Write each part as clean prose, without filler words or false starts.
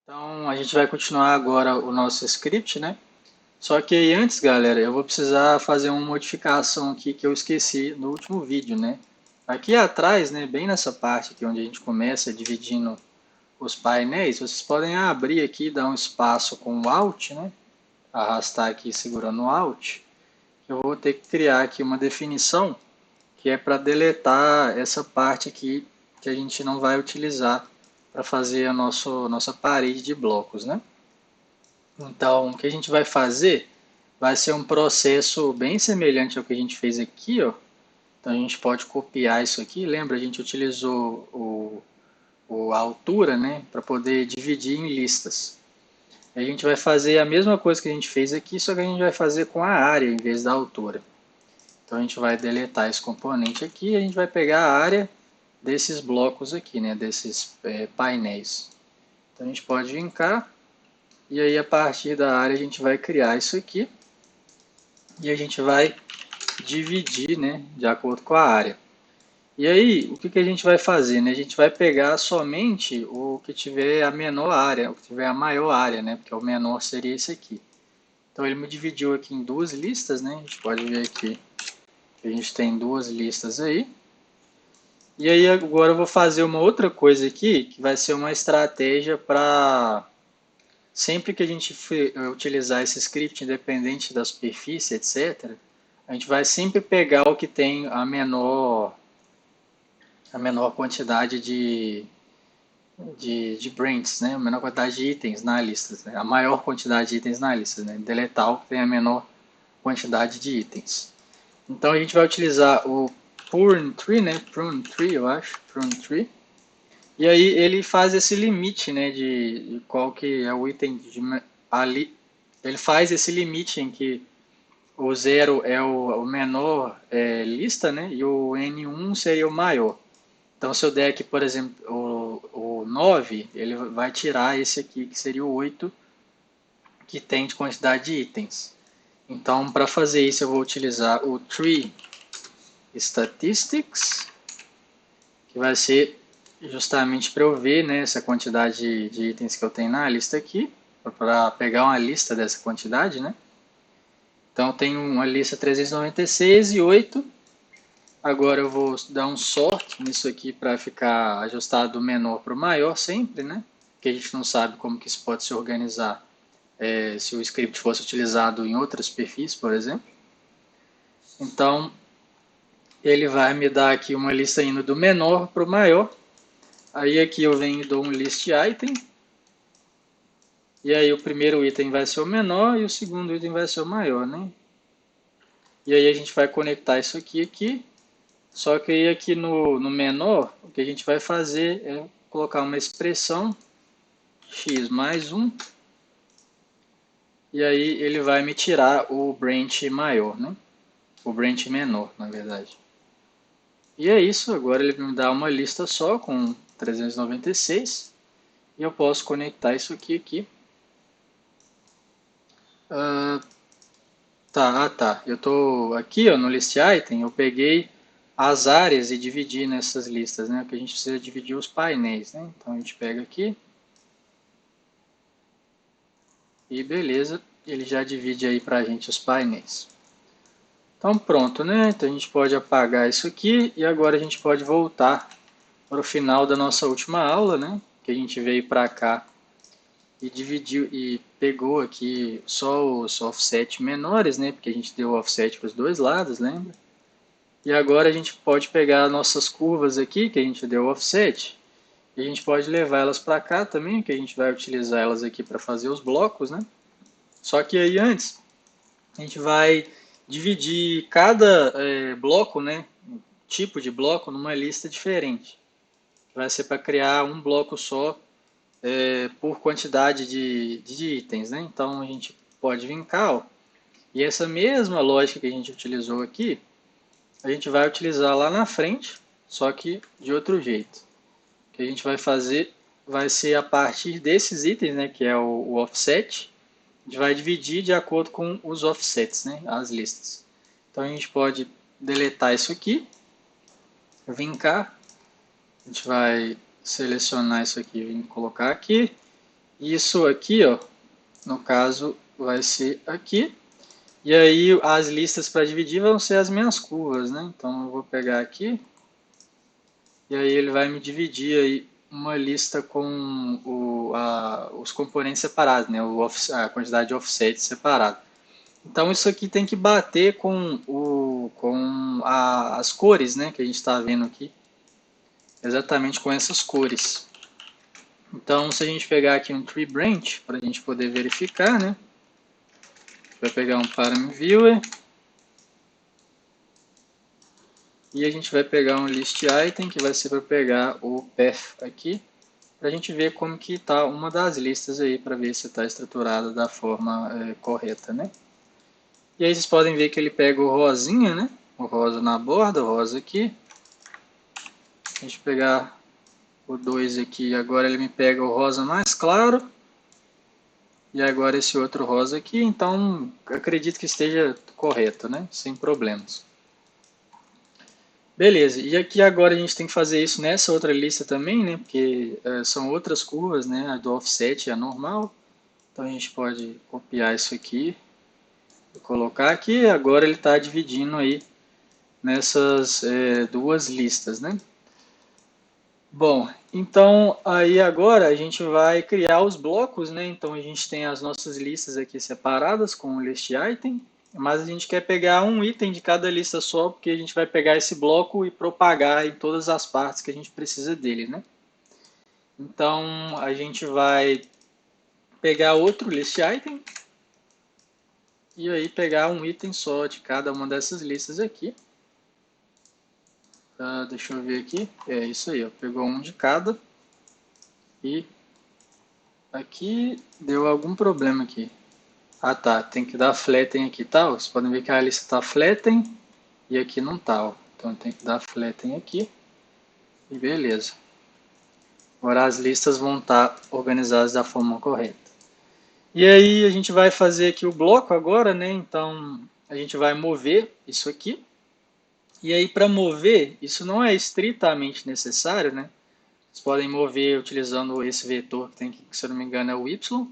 Então a gente vai continuar agora o nosso script, né? Só que aí antes, galera, eu vou precisar fazer uma modificação aqui que eu esqueci no último vídeo, né? Aqui atrás, né, bem nessa parte aqui onde a gente começa dividindo os painéis, vocês podem abrir aqui, dar um espaço com o Alt, né? Arrastar aqui segurando o Alt. Eu vou ter que criar aqui uma definição que é para deletar essa parte aqui que a gente não vai utilizar para fazer a nossa parede de blocos, né? Então, o que a gente vai fazer vai ser um processo bem semelhante ao que a gente fez aqui, ó. Então, a gente pode copiar isso aqui. Lembra, a gente utilizou a altura, né, para poder dividir em listas. A gente vai fazer a mesma coisa que a gente fez aqui, só que a gente vai fazer com a área em vez da altura. Então, a gente vai deletar esse componente aqui e a gente vai pegar a área desses blocos aqui, né, desses painéis. Então, a gente pode vir cá e aí a partir da área a gente vai criar isso aqui e a gente vai dividir, né, de acordo com a área. E aí, o que, que a gente vai fazer, né? A gente vai pegar somente o que tiver a menor área, o que tiver a maior área, né? Porque o menor seria esse aqui. Então ele me dividiu aqui em duas listas, né? A gente pode ver aqui que a gente tem duas listas aí. E aí agora eu vou fazer uma outra coisa aqui, que vai ser uma estratégia para sempre que a gente utilizar esse script, independente da superfície, etc., a gente vai sempre pegar o que tem a menor quantidade de brands, né? A menor quantidade de itens na lista, né? A maior quantidade de itens na lista, né? Deletar o que tem a menor quantidade de itens. Então a gente vai utilizar o prune tree, né? Prune tree, eu acho, prune tree. E aí ele faz esse limite, né? De qual que é o item ali. Ele faz esse limite em que o zero é o menor lista, né? E o N1 seria o maior. Então, se eu der aqui, por exemplo, o 9, ele vai tirar esse aqui, que seria o 8, que tem de quantidade de itens. Então, para fazer isso, eu vou utilizar o tree statistics, que vai ser justamente para eu ver, né, essa quantidade de itens que eu tenho na lista aqui, para pegar uma lista dessa quantidade, né? Então, eu tenho uma lista 396 e 8. Agora eu vou dar um sort nisso aqui para ficar ajustado do menor para o maior sempre, né? Porque a gente não sabe como que isso pode se organizar se o script fosse utilizado em outras perfis, por exemplo. Então, ele vai me dar aqui uma lista indo do menor para o maior. Aí aqui eu venho e dou um list item. E aí o primeiro item vai ser o menor e o segundo item vai ser o maior, né? E aí a gente vai conectar isso aqui. Só que aí aqui no menor, o que a gente vai fazer é colocar uma expressão x mais 1, e aí ele vai me tirar o branch maior, né? O branch menor, na verdade. E é isso, agora ele me dá uma lista só com 396, e eu posso conectar isso aqui. Ah, tá. Eu tô aqui, ó, no list item, eu peguei as áreas e dividi nessas listas, né? Porque a gente precisa dividir os painéis, né? Então a gente pega aqui e beleza, ele já divide aí pra gente os painéis. Então pronto, né? Então a gente pode apagar isso aqui e agora a gente pode voltar para o final da nossa última aula, né? Que a gente veio para cá e dividiu e pegou aqui só os offset menores, né? Porque a gente deu offset para os dois lados, lembra? E agora a gente pode pegar nossas curvas aqui, que a gente deu offset, e a gente pode levar elas para cá também, que a gente vai utilizar elas aqui para fazer os blocos, né? Só que aí antes, a gente vai dividir cada bloco, né? Tipo de bloco, numa lista diferente. Vai ser para criar um bloco só por quantidade de itens, né? Então a gente pode vir cá, ó, e essa mesma lógica que a gente utilizou aqui, a gente vai utilizar lá na frente, só que de outro jeito. O que a gente vai fazer vai ser a partir desses itens, né, que é o offset, a gente vai dividir de acordo com os offsets, né, as listas. Então a gente pode deletar isso aqui, vir cá, a gente vai selecionar isso aqui, vir colocar aqui. Isso aqui, ó, no caso, vai ser aqui. E aí as listas para dividir vão ser as minhas curvas, né? Então eu vou pegar aqui e aí ele vai me dividir aí uma lista com os componentes separados, né? A quantidade de offsets separada. Então isso aqui tem que bater com as cores, né? Que a gente está vendo aqui, exatamente com essas cores. Então se a gente pegar aqui um tree branch para a gente poder verificar, né? Vai pegar um param viewer. E a gente vai pegar um list item, que vai ser para pegar o path aqui, para a gente ver como que está uma das listas aí, para ver se está estruturada da forma correta, né? E aí vocês podem ver que ele pega o rosinha, né? O rosa na borda, o rosa aqui. A gente pegar o 2 aqui, agora ele me pega o rosa mais claro. E agora esse outro rosa aqui, então acredito que esteja correto, né? Sem problemas. Beleza, e aqui agora a gente tem que fazer isso nessa outra lista também, né? Porque são outras curvas, né? A do offset e a normal. Então a gente pode copiar isso aqui e colocar aqui. Agora ele está dividindo aí nessas duas listas, né? Bom, então aí agora a gente vai criar os blocos, né? Então a gente tem as nossas listas aqui separadas com o list item, mas a gente quer pegar um item de cada lista só, porque a gente vai pegar esse bloco e propagar em todas as partes que a gente precisa dele, né? Então a gente vai pegar outro list item e aí pegar um item só de cada uma dessas listas aqui. Deixa eu ver aqui, é isso aí, ó. Pegou um de cada e aqui deu algum problema aqui. Ah tá, tem que dar flatten aqui, tá? Vocês podem ver que a lista está flatten e aqui não tá, ó. Então tem que dar flatten aqui e beleza. Agora as listas vão estar organizadas da forma correta. E aí a gente vai fazer aqui o bloco agora, né? Então a gente vai mover isso aqui. E aí para mover, isso não é estritamente necessário, né? Vocês podem mover utilizando esse vetor que tem aqui, que se eu não me engano é o Y.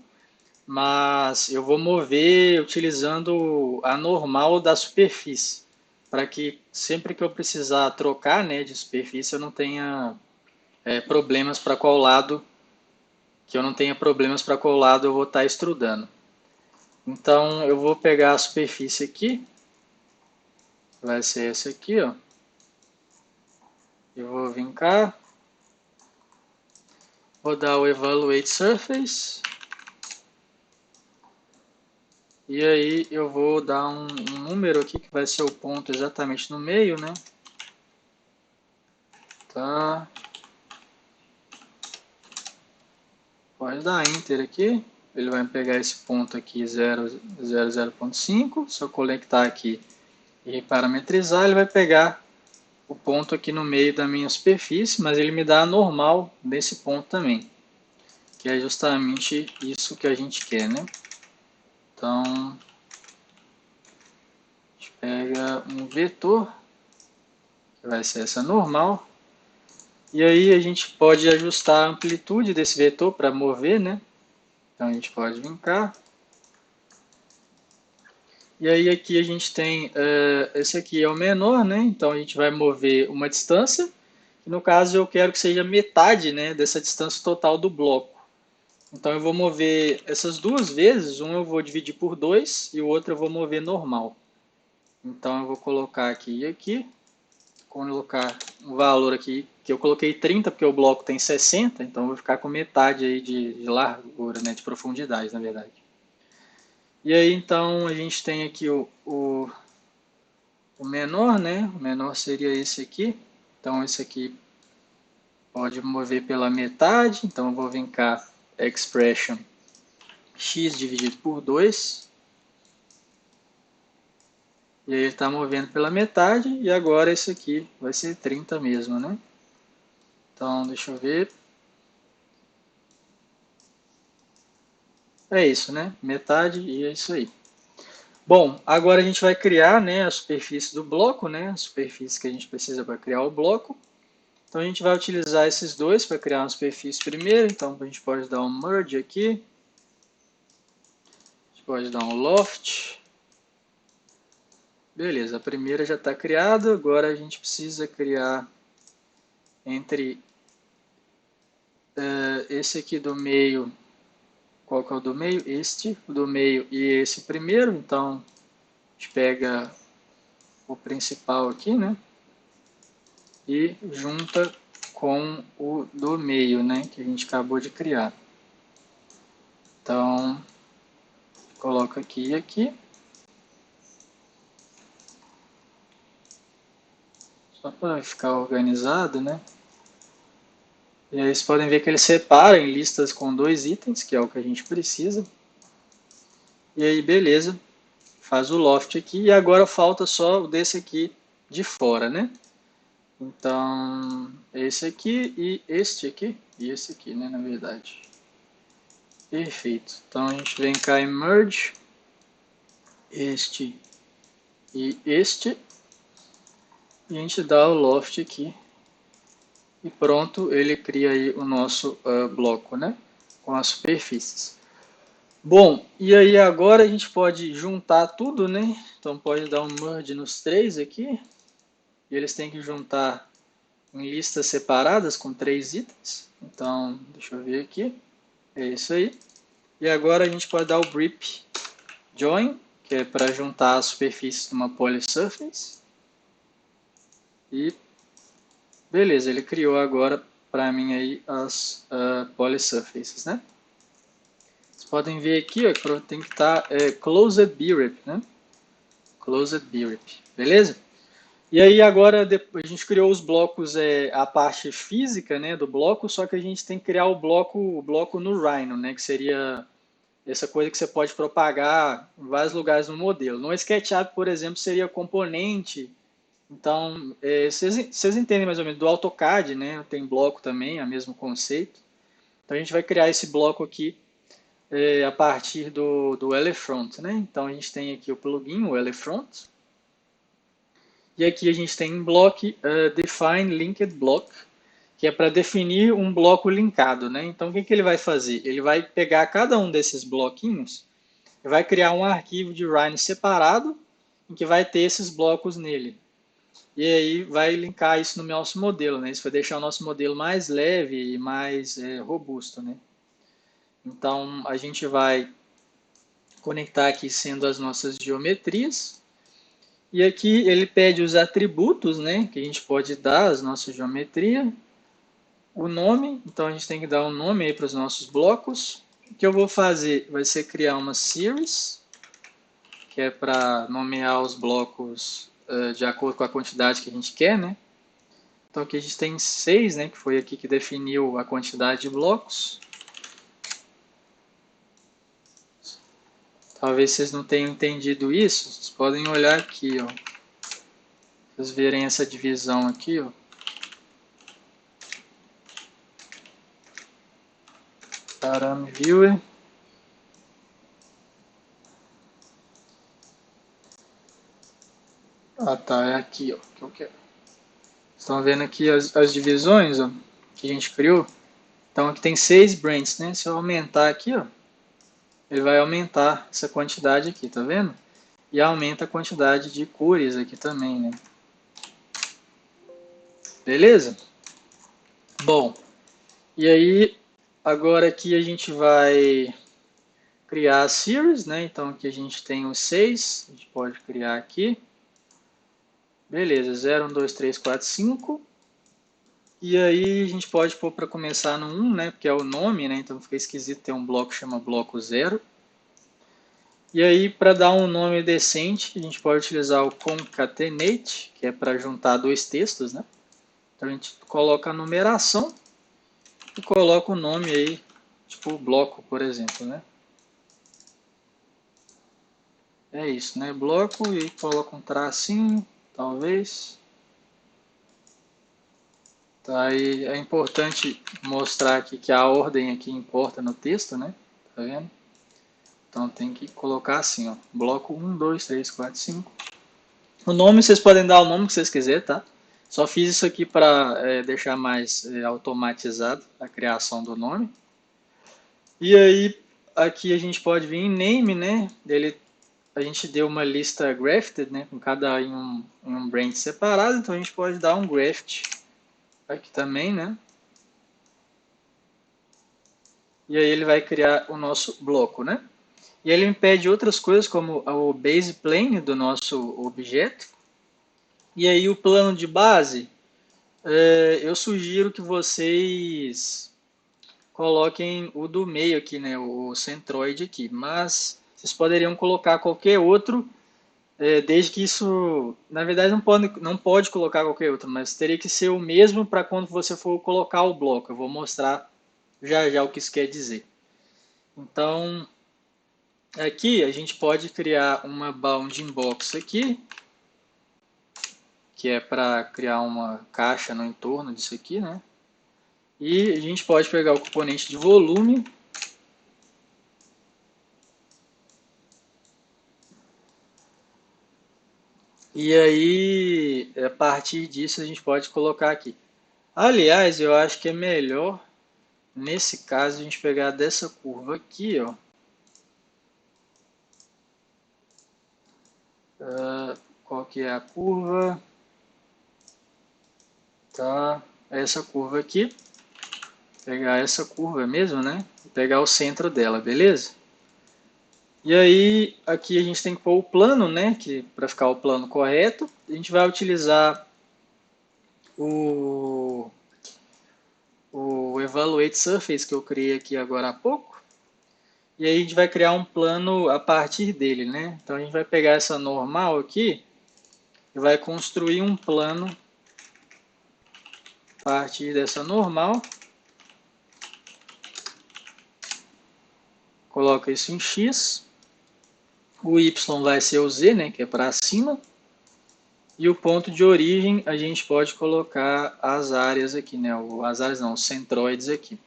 Mas eu vou mover utilizando a normal da superfície, para que sempre que eu precisar trocar, né, de superfície eu não tenha problemas para qual lado, que eu não tenha problemas para qual lado eu vou estar extrudando. Então eu vou pegar a superfície aqui, vai ser essa aqui, ó. Eu vou vir cá, vou dar o Evaluate Surface. E aí eu vou dar um número aqui que vai ser o ponto exatamente no meio, né? Tá. Pode dar Enter aqui. Ele vai pegar esse ponto aqui 0,0.5. Se eu conectar aqui e parametrizar, ele vai pegar o ponto aqui no meio da minha superfície, mas ele me dá a normal desse ponto também, que é justamente isso que a gente quer, né? Então, a gente pega um vetor, que vai ser essa normal, e aí a gente pode ajustar a amplitude desse vetor para mover, né? Então a gente pode vir cá. E aí aqui a gente tem, esse aqui é o menor, né? Então a gente vai mover uma distância. No caso eu quero que seja metade, né, dessa distância total do bloco. Então eu vou mover essas duas vezes, um eu vou dividir por 2 e o outro eu vou mover normal. Então eu vou colocar aqui e aqui, colocar um valor aqui, que eu coloquei 30 porque o bloco tem 60, então eu vou ficar com metade aí de largura, né, de profundidade, na verdade. E aí então a gente tem aqui o menor, né? O menor seria esse aqui. Então esse aqui pode mover pela metade. Então eu vou vir cá, expression x dividido por 2. E aí ele está movendo pela metade. E agora esse aqui vai ser 30 mesmo, né? Então deixa eu ver. é isso, né? Metade e é isso aí. Bom, agora a gente vai criar, né, a superfície do bloco, né? A superfície que a gente precisa para criar o bloco. Então a gente vai utilizar esses dois para criar uma superfície primeiro. Então a gente pode dar um merge aqui. A gente pode dar um loft. Beleza, a primeira já está criada. Agora a gente precisa criar entre esse aqui do meio. Qual que é o do meio? Este, o do meio e esse primeiro. Então a gente pega o principal aqui, né? E junta com o do meio, né? Que a gente acabou de criar. Então, coloca aqui e aqui. Só para ficar organizado, né? E aí vocês podem ver que ele separa em listas com 2 itens, que é o que a gente precisa. E aí, beleza. Faz o loft aqui. E agora falta só o desse aqui de fora, né? Então, esse aqui e este aqui. E esse aqui, né? Na verdade. Perfeito. Então, a gente vem cá em Merge. Este e este. E a gente dá o loft aqui. E pronto, ele cria aí o nosso bloco, né? Com as superfícies. Bom, e aí agora a gente pode juntar tudo, né? Então pode dar um merge nos três aqui. E eles têm que juntar em listas separadas com 3 itens. Então, deixa eu ver aqui. É isso aí. E agora a gente pode dar o grip join, que é para juntar as superfícies de uma polysurface. E beleza, ele criou agora para mim aí as polysurfaces, né? Vocês podem ver aqui, ó, que tem que estar closed BRIP, né? Closed BRIP, beleza? E aí agora a gente criou os blocos, a parte física, né, do bloco, só que a gente tem que criar o bloco no Rhino, né, que seria essa coisa que você pode propagar em vários lugares no modelo. No SketchUp, por exemplo, seria componente. Então, vocês entendem mais ou menos do AutoCAD, né? Tem bloco também, é o mesmo conceito. Então a gente vai criar esse bloco aqui a partir do Elefront, né? Então a gente tem aqui o plugin, o Elefront, e aqui a gente tem um bloco Define Linked Block, que é para definir um bloco linkado, né? Então o que ele vai fazer? Ele vai pegar cada um desses bloquinhos e vai criar um arquivo de Rhino separado em que vai ter esses blocos nele. E aí vai linkar isso no nosso modelo, né? Isso vai deixar o nosso modelo mais leve e mais robusto, né? Então a gente vai conectar aqui sendo as nossas geometrias. E aqui ele pede os atributos, né, que a gente pode dar às nossas geometrias. O nome, então a gente tem que dar um nome aí para os nossos blocos. O que eu vou fazer vai ser criar uma series, que é para nomear os blocos de acordo com a quantidade que a gente quer, né? Então aqui a gente tem 6, né, que foi aqui que definiu a quantidade de blocos. Talvez vocês não tenham entendido isso, vocês podem olhar aqui, ó. Vocês verem essa divisão aqui, ó. Param Viewer. Ah, tá, é aqui, ó, que eu quero. Estão vendo aqui as divisões, ó, que a gente criou? Então aqui tem 6 brands, né? Se eu aumentar aqui, ó, ele vai aumentar essa quantidade aqui, tá vendo? E aumenta a quantidade de cores aqui também, né? Beleza? Bom, e aí agora aqui a gente vai criar a series, né? Então aqui a gente tem os 6, a gente pode criar aqui. Beleza, 0, 1, 2, 3, 4, 5. E aí a gente pode pôr para começar no 1, né? Porque é o nome, né? Então fica esquisito ter um bloco que chama bloco 0. E aí, para dar um nome decente, a gente pode utilizar o concatenate, que é para juntar 2 textos, né? Então a gente coloca a numeração e coloca o nome aí, tipo bloco, por exemplo, né? É isso, né? Bloco e coloca um tracinho, talvez. Tá, e é importante mostrar aqui que a ordem aqui importa no texto, né? Tá vendo? Então tem que colocar assim, ó, bloco 1, 2, 3, 4, 5. O nome, vocês podem dar o nome que vocês quiserem, tá? Só fiz isso aqui para deixar mais automatizado a criação do nome. E aí, aqui a gente pode vir em name, né? A gente deu uma lista grafted, né? Com cada em um branch separado, então a gente pode dar um graft aqui também, né? E aí ele vai criar o nosso bloco, né? E ele me pede outras coisas como o base plane do nosso objeto. E aí o plano de base, eu sugiro que vocês coloquem o do meio aqui, né? O centroide aqui. Mas vocês poderiam colocar qualquer outro, desde que isso, na verdade, não pode colocar qualquer outro, mas teria que ser o mesmo para quando você for colocar o bloco. Eu vou mostrar já já o que isso quer dizer. Então, aqui a gente pode criar uma bounding box aqui, que é para criar uma caixa no entorno disso aqui, né? E a gente pode pegar o componente de volume e aí a partir disso a gente pode colocar aqui. Aliás, eu acho que é melhor nesse caso a gente pegar dessa curva aqui, ó. Qual que é a curva? Tá, essa curva aqui. Pegar essa curva mesmo, né? E pegar o centro dela, beleza? E aí, aqui a gente tem que pôr o plano, né? Que para ficar o plano correto, a gente vai utilizar o, o Evaluate Surface que eu criei aqui agora há pouco. E aí a gente vai criar um plano a partir dele, né? Então a gente vai pegar essa normal aqui e vai construir um plano a partir dessa normal. Coloca isso em X. O Y vai ser o Z, né? Que é para cima. E o ponto de origem a gente pode colocar as áreas aqui, né? As áreas não, os centroides aqui.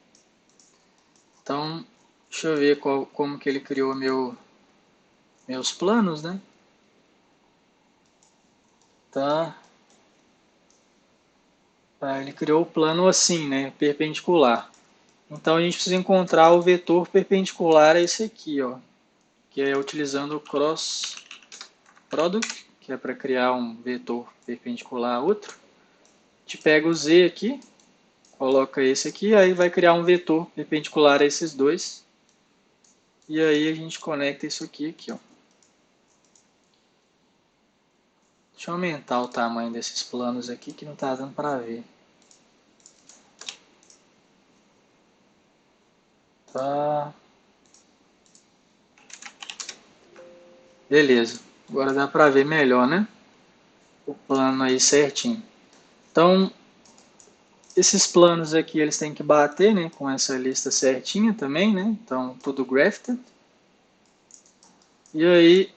Então, deixa eu ver como que ele criou meus planos, né? Tá. Ele criou o plano assim, né? Perpendicular. Então a gente precisa encontrar o vetor perpendicular a esse aqui, ó. Que é utilizando o cross product, que é para criar um vetor perpendicular a outro. A gente pega o Z aqui, coloca esse aqui, aí vai criar um vetor perpendicular a esses dois. E aí a gente conecta isso aqui, ó. Deixa eu aumentar o tamanho desses planos aqui que não está dando para ver. Tá. Beleza. Agora dá para ver melhor, né? O plano aí certinho. Então, esses planos aqui eles têm que bater, né, com essa lista certinha também, né? Então, tudo grafted. E aí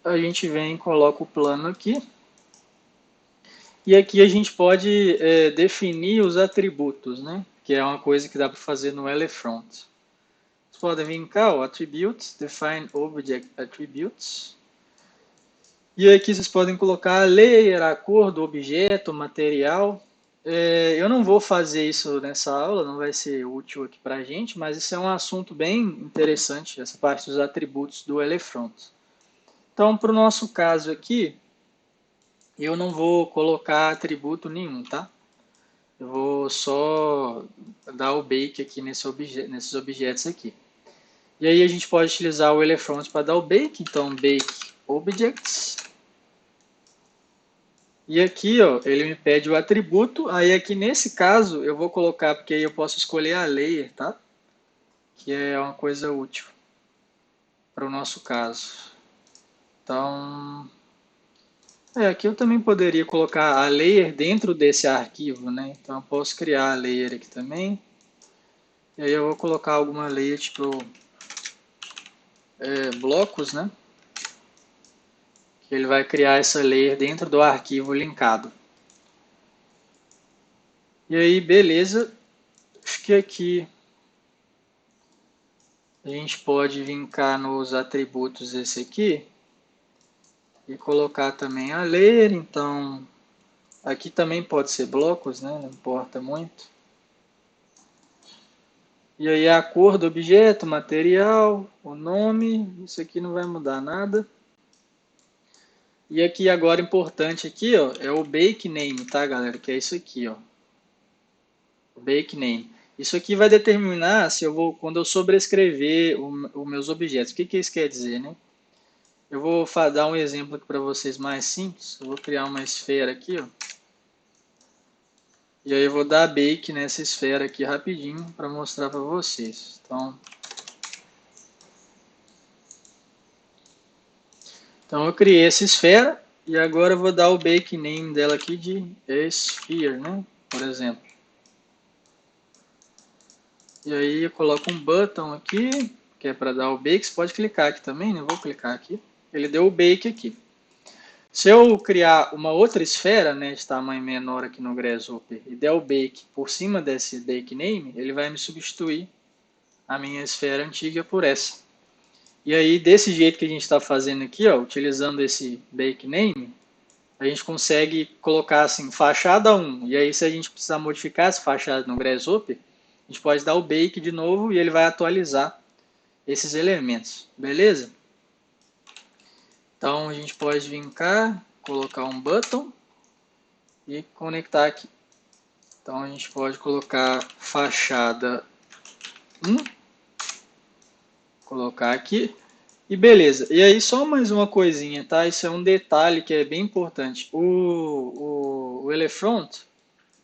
a gente vem e coloca o plano aqui. E aqui a gente pode definir os atributos, né? Que é uma coisa que dá para fazer no Elefront. Vocês podem vir cá, ó, Attributes, Define Object Attributes. E aqui vocês podem colocar a layer, a cor do objeto, material. Eu não vou fazer isso nessa aula, não vai ser útil aqui para a gente, mas isso é um assunto bem interessante, essa parte dos atributos do Elefront. Então, para o nosso caso aqui, eu não vou colocar atributo nenhum, tá? Eu vou só dar o bake aqui nesses objetos aqui. E aí a gente pode utilizar o Elefront para dar o bake, então bake objects. E aqui, ó, ele me pede o atributo, aí aqui nesse caso eu vou colocar, porque aí eu posso escolher a layer, tá? Que é uma coisa útil para o nosso caso. Então, aqui eu também poderia colocar a layer dentro desse arquivo, né? Então eu posso criar a layer aqui também. E aí eu vou colocar alguma layer tipo blocos, né? Que ele vai criar essa layer dentro do arquivo linkado. E aí, beleza. Acho que aqui a A gente pode vir cá nos atributos esse aqui e colocar também a layer. Então, aqui também pode ser blocos, né? Não importa muito. E aí a cor do objeto, material, o nome, isso aqui não vai mudar nada. E aqui agora importante aqui, ó, é o bake name, tá, galera? Que é isso aqui, ó. O bake name. Isso aqui vai determinar se eu vou, quando eu sobrescrever os meus objetos. O que que isso quer dizer, né? Eu vou dar um exemplo aqui para vocês mais simples. Eu vou criar uma esfera aqui, ó. E aí eu vou dar bake nessa esfera aqui rapidinho para mostrar para vocês. Então eu criei essa esfera e agora eu vou dar o bake name dela aqui de sphere, né? Por exemplo. E aí eu coloco um button aqui, que é para dar o bake. Você pode clicar aqui também, né? Eu vou clicar aqui. Ele deu o bake aqui. Se eu criar uma outra esfera, né, de tamanho menor aqui no Grasshopper e der o bake por cima desse bake name, ele vai me substituir a minha esfera antiga por essa. E aí, desse jeito que a gente está fazendo aqui, ó, utilizando esse bake name, a gente consegue colocar assim, fachada 1. E aí, se a gente precisar modificar essa fachada no Grasshopper, a gente pode dar o bake de novo e ele vai atualizar esses elementos. Beleza? Então, a gente pode vir cá, colocar um button e conectar aqui. Então, a gente pode colocar fachada 1, colocar aqui. E beleza, e aí só mais uma coisinha, tá? Isso é um detalhe que é bem importante. O Elefront,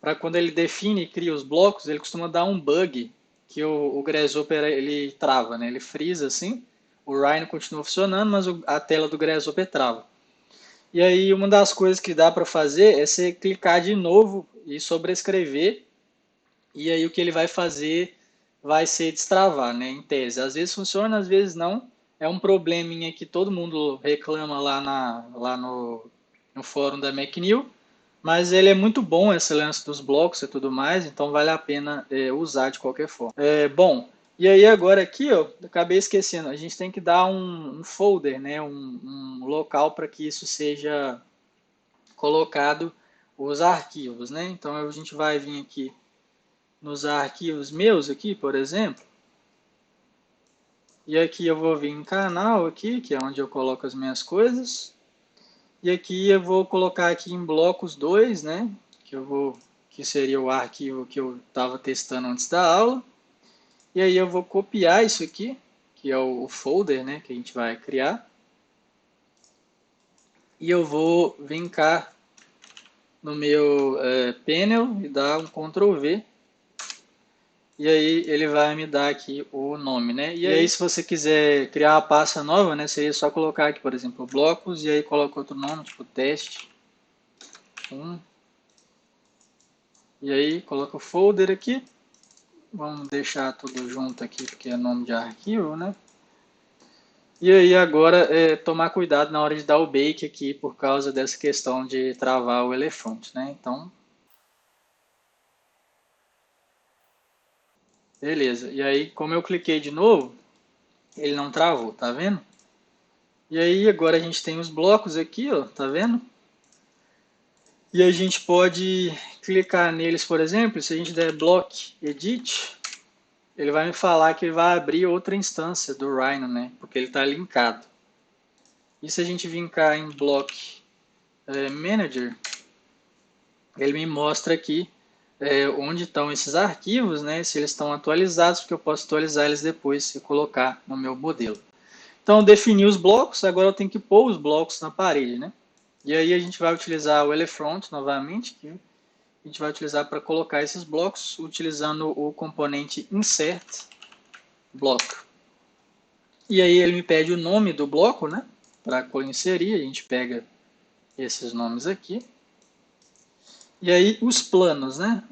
para quando ele define e cria os blocos, ele costuma dar um bug que o Grasshopper ele trava, né? Ele frisa assim, o Rhino continua funcionando, mas a tela do Grasshopper trava. E aí uma das coisas que dá para fazer é você clicar de novo e sobrescrever, e aí o que ele vai fazer vai ser destravar, né? Em tese. Às vezes funciona, às vezes não. É um probleminha que todo mundo reclama lá no fórum da MacNew, mas ele é muito bom, esse lance dos blocos e tudo mais, então vale a pena usar de qualquer forma. Bom, e aí agora aqui, ó, acabei esquecendo, a gente tem que dar um folder, né, um local para que isso seja colocado os arquivos, né? Então a gente vai vir aqui nos arquivos meus aqui, por exemplo, e aqui eu vou vir em canal aqui, que é onde eu coloco as minhas coisas. E aqui eu vou colocar aqui em blocos 2, né? Que seria o arquivo que eu estava testando antes da aula. E aí eu vou copiar isso aqui, que é o folder, né? Que a gente vai criar. E eu vou vir cá no meu panel e dar um Ctrl V. E aí ele vai me dar aqui o nome, né? E aí se você quiser criar uma pasta nova, né? Seria só colocar aqui, por exemplo, blocos e aí coloca outro nome, tipo teste 1. E aí coloca o folder aqui. Vamos deixar tudo junto aqui, porque é nome de arquivo, né? E aí agora tomar cuidado na hora de dar o bake aqui, por causa dessa questão de travar o elefante, né? Então, beleza. E aí, como eu cliquei de novo, ele não travou, tá vendo? E aí agora a gente tem os blocos aqui, ó, tá vendo? E a gente pode clicar neles, por exemplo, se a gente der block edit, ele vai me falar que ele vai abrir outra instância do Rhino, né? Porque ele está linkado. E se a gente vir cá em block manager, ele me mostra aqui onde estão esses arquivos, né? Se eles estão atualizados, porque eu posso atualizar eles depois e colocar no meu modelo. Então, defini os blocos, agora eu tenho que pôr os blocos na parede, né? E aí a gente vai utilizar o Elefront novamente, que a gente vai utilizar para colocar esses blocos, utilizando o componente insert block. E aí ele me pede o nome do bloco, né? Para inserir, a gente pega esses nomes aqui. E aí os planos, né?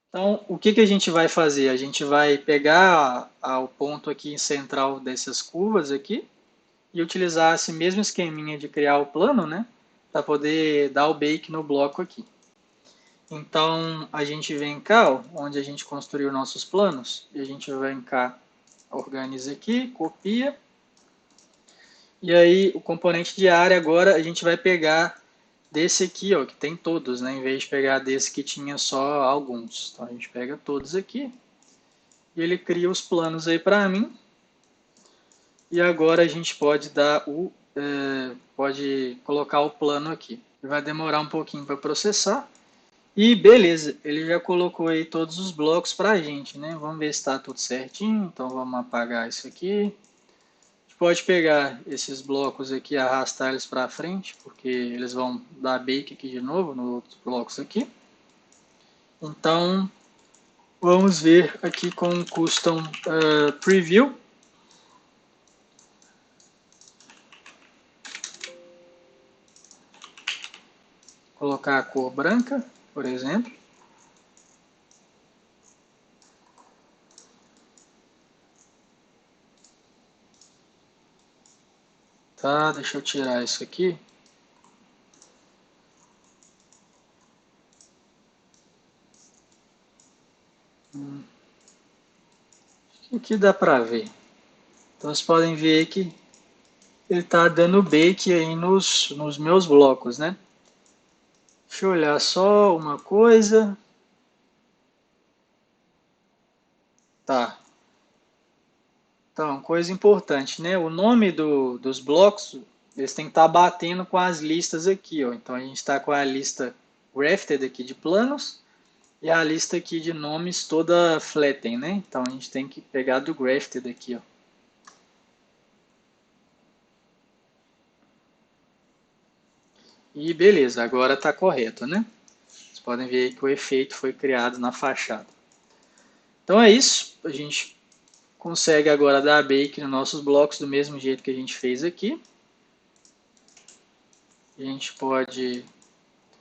Então, o que a gente vai fazer? A gente vai pegar o ponto aqui central dessas curvas aqui e utilizar esse mesmo esqueminha de criar o plano, né? Para poder dar o bake no bloco aqui. Então, a gente vem cá, ó, onde a gente construiu nossos planos, e a gente vem cá organiza aqui, copia. E aí o componente de área agora a gente vai pegar desse aqui, ó, que tem todos, né? Em vez de pegar desse que tinha só alguns. Então a gente pega todos aqui. E ele cria os planos aí para mim. E agora a gente pode dar pode colocar o plano aqui. Vai demorar um pouquinho para processar. E beleza, ele já colocou aí todos os blocos para a gente, né? Vamos ver se está tudo certinho. Então vamos apagar isso aqui. A gente pode pegar esses blocos aqui e arrastar eles para frente, porque eles vão dar bake aqui de novo nos outros blocos aqui. Então vamos ver aqui com o Custom Preview. Colocar a cor branca, por exemplo. Tá, deixa eu tirar isso aqui. Aqui dá para ver. Então vocês podem ver que ele está dando bake aí nos meus blocos, né? Deixa eu olhar só uma coisa. Tá. Então, coisa importante, né? O nome dos blocos, eles têm que estar batendo com as listas aqui, ó. Então a gente está com a lista grafted aqui de planos e a lista aqui de nomes toda flatten, né? Então a gente tem que pegar do grafted aqui, ó. E beleza, agora está correto, né? Vocês podem ver que o efeito foi criado na fachada. Então é isso, a gente consegue agora dar bake nos nossos blocos do mesmo jeito que a gente fez aqui. A gente pode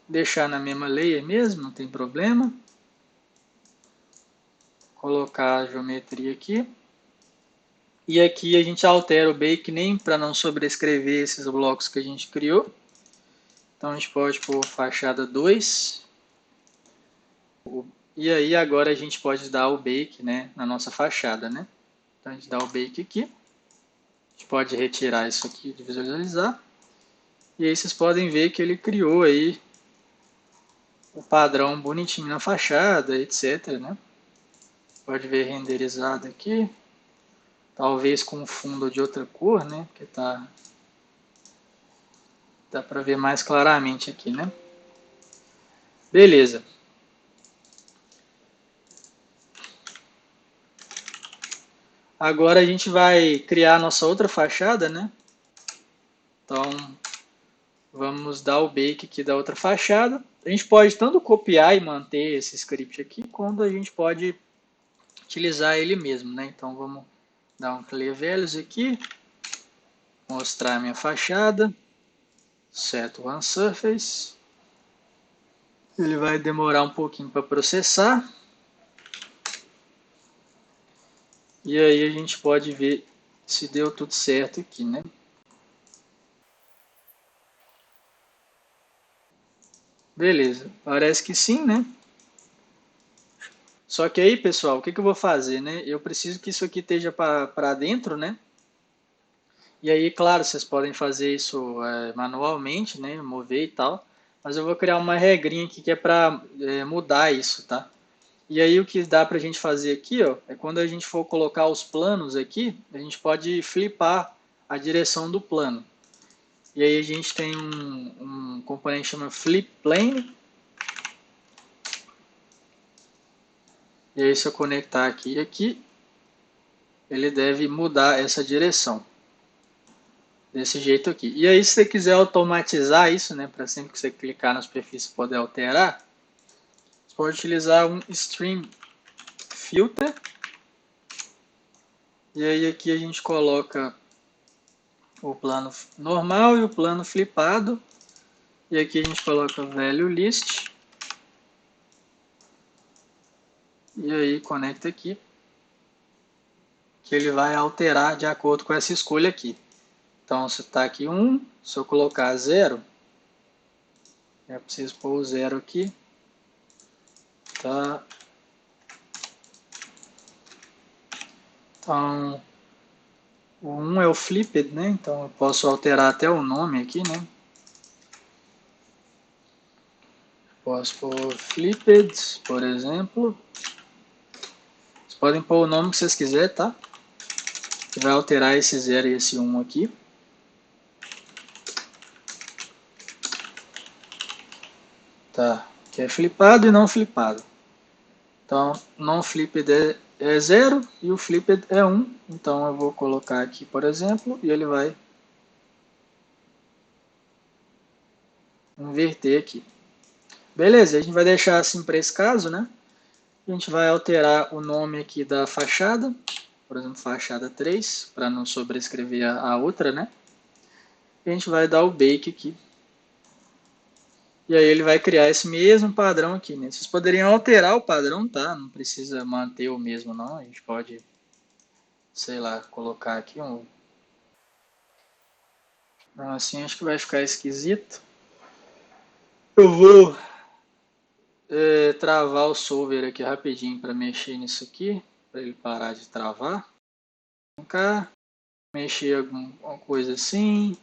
deixar na mesma layer mesmo, não tem problema. Colocar a geometria aqui. E aqui a gente altera o bake name para não sobrescrever esses blocos que a gente criou. Então a gente pode pôr fachada 2. E aí agora a gente pode dar o bake, né, na nossa fachada, né? Então a gente dá o bake aqui. A gente pode retirar isso aqui de visualizar. E aí vocês podem ver que ele criou aí o padrão bonitinho na fachada, etc, né? Pode ver renderizado aqui. Talvez com fundo de outra cor, né? Porque dá para ver mais claramente aqui, né? Beleza. Agora a gente vai criar a nossa outra fachada, né? Então, vamos dar o bake aqui da outra fachada. A gente pode tanto copiar e manter esse script aqui, quanto a gente pode utilizar ele mesmo, né? Então, vamos dar um clear values aqui, mostrar a minha fachada, set one surface. Ele vai demorar um pouquinho para processar. E aí a gente pode ver se deu tudo certo aqui, né? Beleza, parece que sim, né? Só que aí, pessoal, o que eu vou fazer, né? Eu preciso que isso aqui esteja para dentro, né? E aí, claro, vocês podem fazer isso manualmente, né? Mover e tal. Mas eu vou criar uma regrinha aqui que é para mudar isso, tá? E aí o que dá para a gente fazer aqui, ó, é quando a gente for colocar os planos aqui, a gente pode flipar a direção do plano. E aí a gente tem um componente que chama flip plane. E aí se eu conectar aqui e aqui, ele deve mudar essa direção. Desse jeito aqui. E aí se você quiser automatizar isso, né, para sempre que você clicar na superfície poder alterar, você pode utilizar um stream filter. E aí aqui a gente coloca o plano normal e o plano flipado. E aqui a gente coloca value list. E aí conecta aqui, que ele vai alterar de acordo com essa escolha aqui. Então se está aqui 1, se eu colocar 0, eu preciso pôr o 0 aqui. Tá Então, o 1 é o flipped, né? Então eu posso alterar até o nome aqui, né? Posso pôr flipped, por exemplo. Vocês podem pôr o nome que vocês quiserem, tá? Que vai alterar esse 0 e esse 1 aqui. Tá, que é flipado e não flipado. Então, não flipped é 0 e o flipped é 1. Então eu vou colocar aqui, por exemplo, e ele vai inverter aqui. Beleza, a gente vai deixar assim para esse caso, né? A gente vai alterar o nome aqui da fachada, por exemplo, fachada 3, para não sobrescrever a outra, né? E a gente vai dar o bake aqui. E aí ele vai criar esse mesmo padrão aqui, né? Vocês poderiam alterar o padrão, tá? Não precisa manter o mesmo, não. A gente pode, sei lá, colocar aqui um... Assim acho que vai ficar esquisito. Eu vou travar o solver aqui rapidinho para mexer nisso aqui, para ele parar de travar. Vem cá, mexer alguma coisa assim.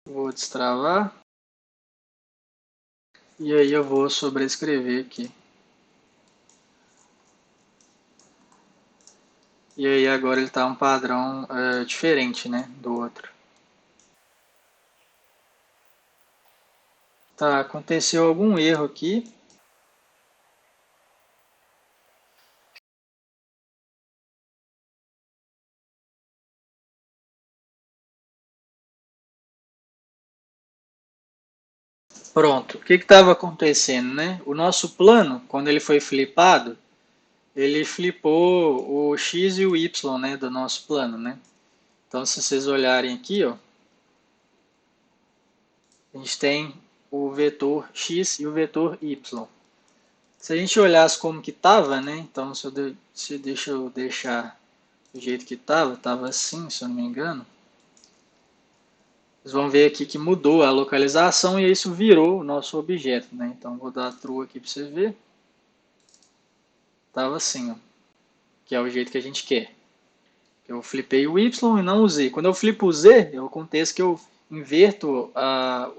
Vou destravar. E aí eu vou sobrescrever aqui. E aí agora ele está um padrão diferente, né, do outro. Tá, aconteceu algum erro aqui. Pronto, o que estava acontecendo, né? O nosso plano, quando ele foi flipado, ele flipou o x e o y, né, do nosso plano, né? Então, se vocês olharem aqui, ó, a gente tem o vetor x e o vetor y. Se a gente olhasse como que estava, né? Então, deixa eu deixar do jeito que estava assim, se eu não me engano. Vocês vão ver aqui que mudou a localização e isso virou o nosso objeto, né? Então, vou dar true aqui para você ver. Estava assim, ó, que é o jeito que a gente quer. Eu flipei o Y e não o Z. Quando eu flipo o Z, acontece que eu inverto a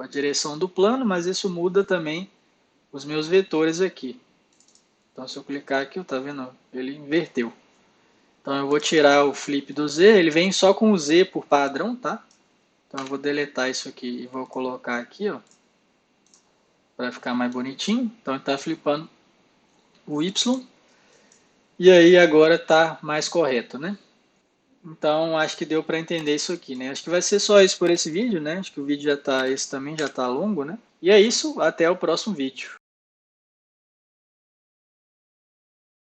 direção do plano, mas isso muda também os meus vetores aqui. Então, se eu clicar aqui, tá vendo? Ele inverteu. Então, eu vou tirar o flip do Z. Ele vem só com o Z por padrão, tá? Então, eu vou deletar isso aqui e vou colocar aqui, ó, para ficar mais bonitinho. Então, ele está flipando o Y. E aí, agora está mais correto, né? Então, acho que deu para entender isso aqui, né? Acho que vai ser só isso por esse vídeo, né? Acho que o vídeo esse também já está longo, né? E é isso, até o próximo vídeo.